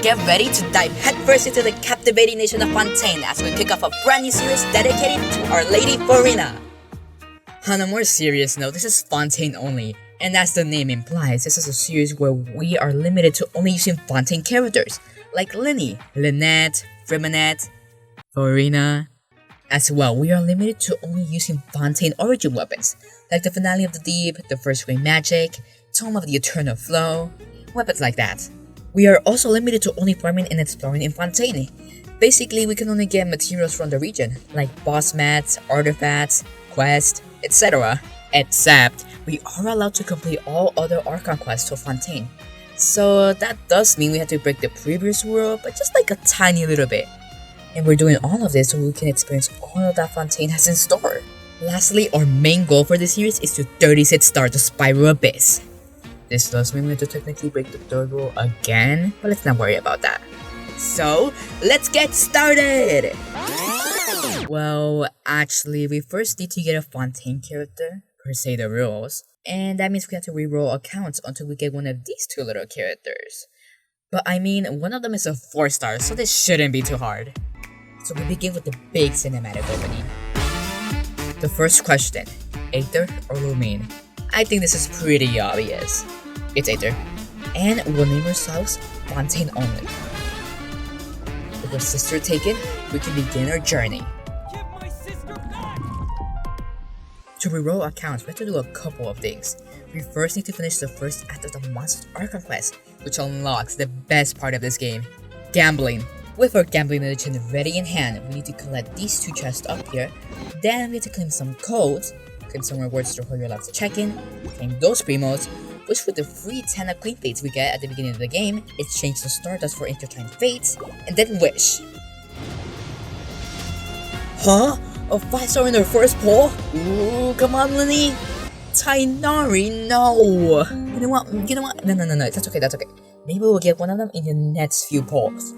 get ready to dive headfirst into the captivating nation of Fontaine as we kick off a brand new series dedicated to our Lady Furina. On a more serious note, this is Fontaine Only, and as the name implies, this is a series where we are limited to only using Fontaine characters, like Lynnie, Lynette, Furina. As well, we are limited to only using Fontaine origin weapons, like the Finale of the Deep, the First Ray Magic, Tome of the Eternal Flow, weapons like that. We are also limited to only farming and exploring in Fontaine. Basically, we can only get materials from the region, like boss mats, artifacts, quests, etc. Except, we are allowed to complete all other Archon quests to Fontaine. So that does mean we have to break the previous world, but just like a tiny little bit. And we're doing all of this so we can experience all of that Fontaine has in store. Lastly, our main goal for this series is to 36 star the Spiral Abyss. This does mean we have to technically break the third rule again, but let's not worry about that. So, let's get started! Well, actually, we first need to get a Fontaine character, per se the rules, and that means we have to reroll accounts until we get one of these two little characters. But I mean, one of them is a 4-star, so this shouldn't be too hard. So we begin with the big cinematic opening. The first question, Aether or Lumine? I think this is pretty obvious. It's Aether. And we'll name ourselves Fontaine Only. With our sister taken, we can begin our journey. To reroll accounts, we have to do a couple of things. We first need to finish the first act of the Monster Archon quest, which unlocks the best part of this game, gambling. With our gambling edition ready in hand, we need to collect these two chests up here, then we have to claim some codes, claim some rewards to hold your life to check-in, claim those primos, which with the free 10 of Queen Fates we get at the beginning of the game, exchange the Stardust for Intertwined Fates, and then wish. Huh? A 5-star in their first pull? Ooh, come on, Lynnie! Tainari, no! You know what? No, that's okay. Maybe we'll get one of them in the next few pulls.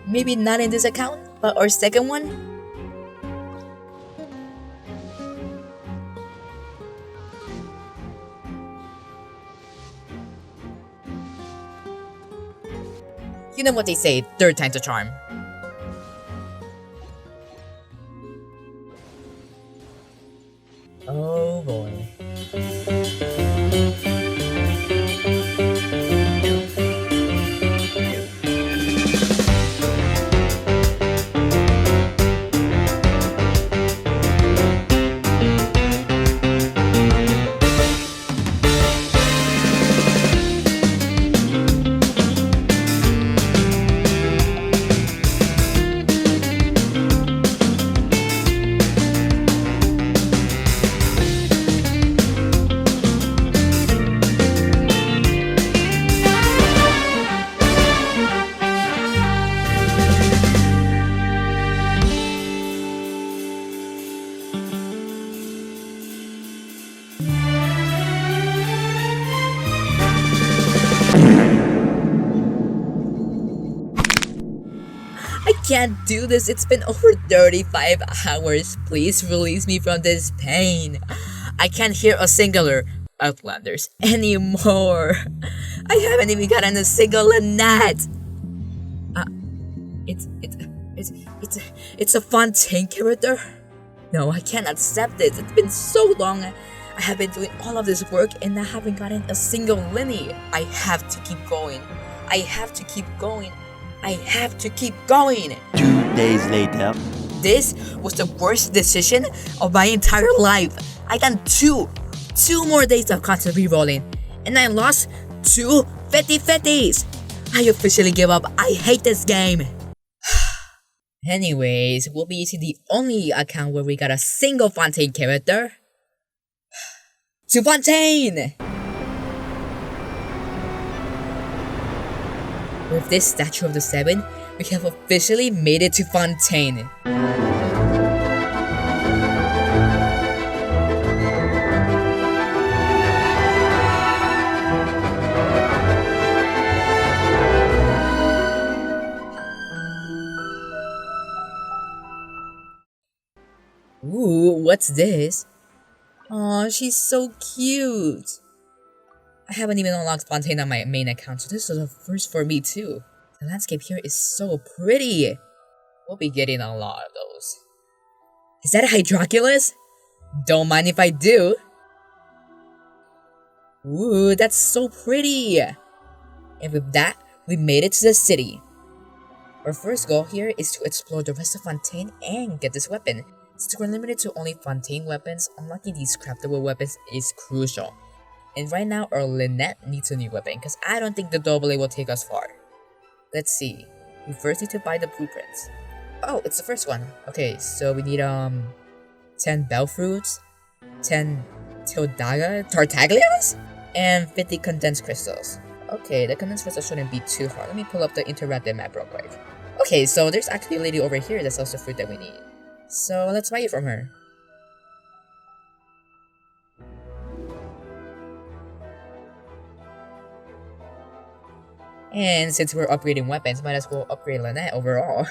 Maybe not in this account, but our second one? You know what they say, third time's a charm. Oh boy. I can't do this, it's been over 35 hours, please release me from this pain. I can't hear a singular Outlanders anymore. I haven't even gotten a single Lynette. It's a Fontaine character? No, I can't accept this, it's been so long. I have been doing all of this work and I haven't gotten a single Lynnie. I have to keep going. 2 days later. This was the worst decision of my entire life. I done two more days of constant rerolling, and I lost 2 50/50s. I officially give up. I hate this game. Anyways, we'll be using the only account where we got a single Fontaine character. To Fontaine! With this Statue of the Seven, we have officially made it to Fontaine. Ooh, what's this? Aw, she's so cute. I haven't even unlocked Fontaine on my main account, so this is a first for me too. The landscape here is so pretty. We'll be getting a lot of those. Is that a Hydroculus? Don't mind if I do. Ooh, that's so pretty. And with that, we made it to the city. Our first goal here is to explore the rest of Fontaine and get this weapon. Since we're limited to only Fontaine weapons, unlocking these craftable weapons is crucial. And right now, our Lynette needs a new weapon, because I don't think the AA will take us far. Let's see. We first need to buy the blueprints. Oh, it's the first one. Okay, so we need 10 bell fruits, 10 tartaglias, and 50 condensed crystals. Okay, the condensed crystals shouldn't be too hard. Let me pull up the interactive map real quick. Okay, so there's actually a lady over here that sells the fruit that we need. So let's buy it from her. And since we're upgrading weapons, might as well upgrade Lynette overall.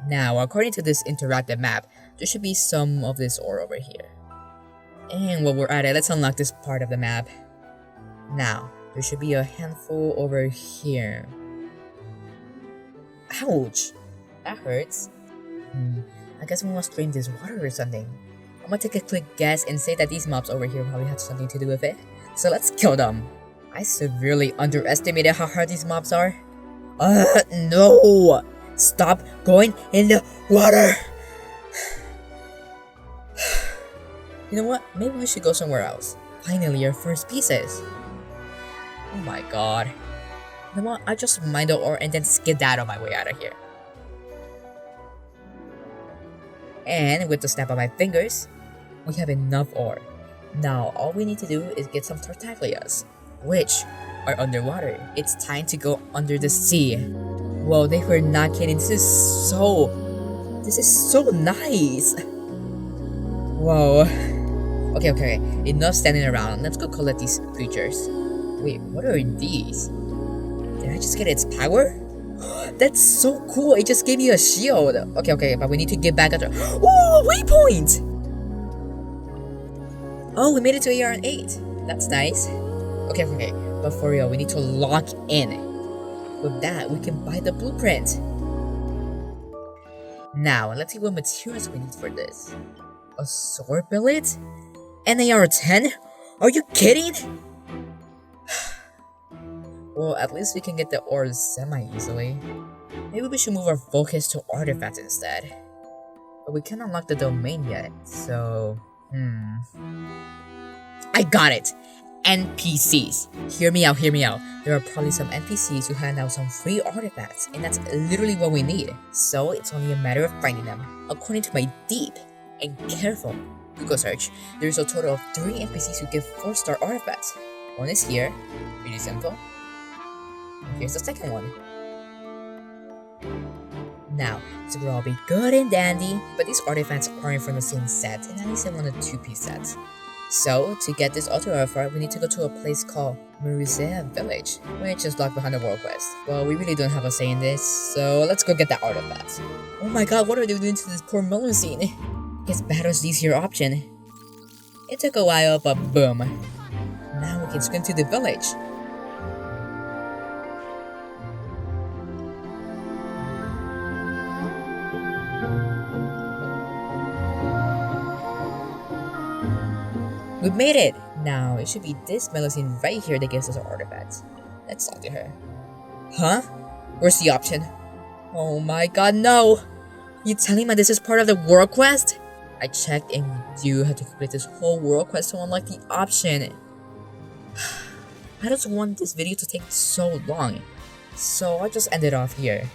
Now, according to this interactive map, there should be some of this ore over here. And while we're at it, let's unlock this part of the map. Now, there should be a handful over here. Ouch! That hurts. I guess we must drain this water or something. I'm gonna take a quick guess and say that these mobs over here probably have something to do with it. So let's kill them. I severely underestimated how hard these mobs are. No! Stop going in the water! You know what? Maybe we should go somewhere else. Finally, our first pieces. Oh my god. You know what? I'll just mine the ore and then skedaddle my way out of here. And with the snap of my fingers, we have enough ore. Now, all we need to do is get some tartaglias, which are underwater. It's time to go under the sea. Whoa, they were not kidding. This is so nice. Whoa. Okay. Enough standing around. Let's go collect these creatures. Wait, what are these? Did I just get its power? That's so cool. It just gave me a shield. Okay, but we need to get back at Oh, waypoint! Oh, we made it to AR8. That's nice. Okay. But for real, we need to lock in. With that, we can buy the blueprint. Now, let's see what materials we need for this. A sword billet? An AR-10? Are you kidding? Well, at least we can get the ores semi-easily. Maybe we should move our focus to artifacts instead. But we can't unlock the domain yet, so... I got it! NPCs. Hear me out. There are probably some NPCs who hand out some free artifacts, and that's literally what we need. So it's only a matter of finding them. According to my deep and careful Google search, there's a total of 3 NPCs who give 4-star artifacts. One is here, pretty simple. And here's the second one. Now, this will all be good and dandy, but these artifacts aren't from the same set, and at least in one of the 2-piece sets. So, to get this auto artifact, we need to go to a place called Marusea Village, which is locked behind the world quest. Well, we really don't have a say in this, so let's go get that artifact. Oh my god, what are they doing to this poor melon scene? Guess battle's the easier option. It took a while, but boom. Now we can swim to the village. We've made it! Now, it should be this Melusine right here that gives us our artifacts. Let's talk to her. Huh? Where's the option? Oh my god, no! You telling me this is part of the world quest? I checked and you had to complete this whole world quest to unlock the option. I just want this video to take so long. So I'll just end it off here.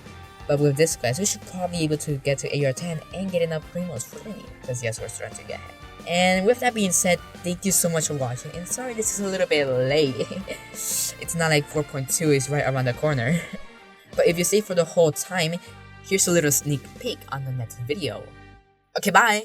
But with this quest, we should probably be able to get to AR10 and get enough primos for me. Because yes, we're starting to get him. And with that being said, thank you so much for watching, and sorry this is a little bit late. It's not like 4.2 is right around the corner. But if you stay for the whole time, here's a little sneak peek on the next video. Okay, bye!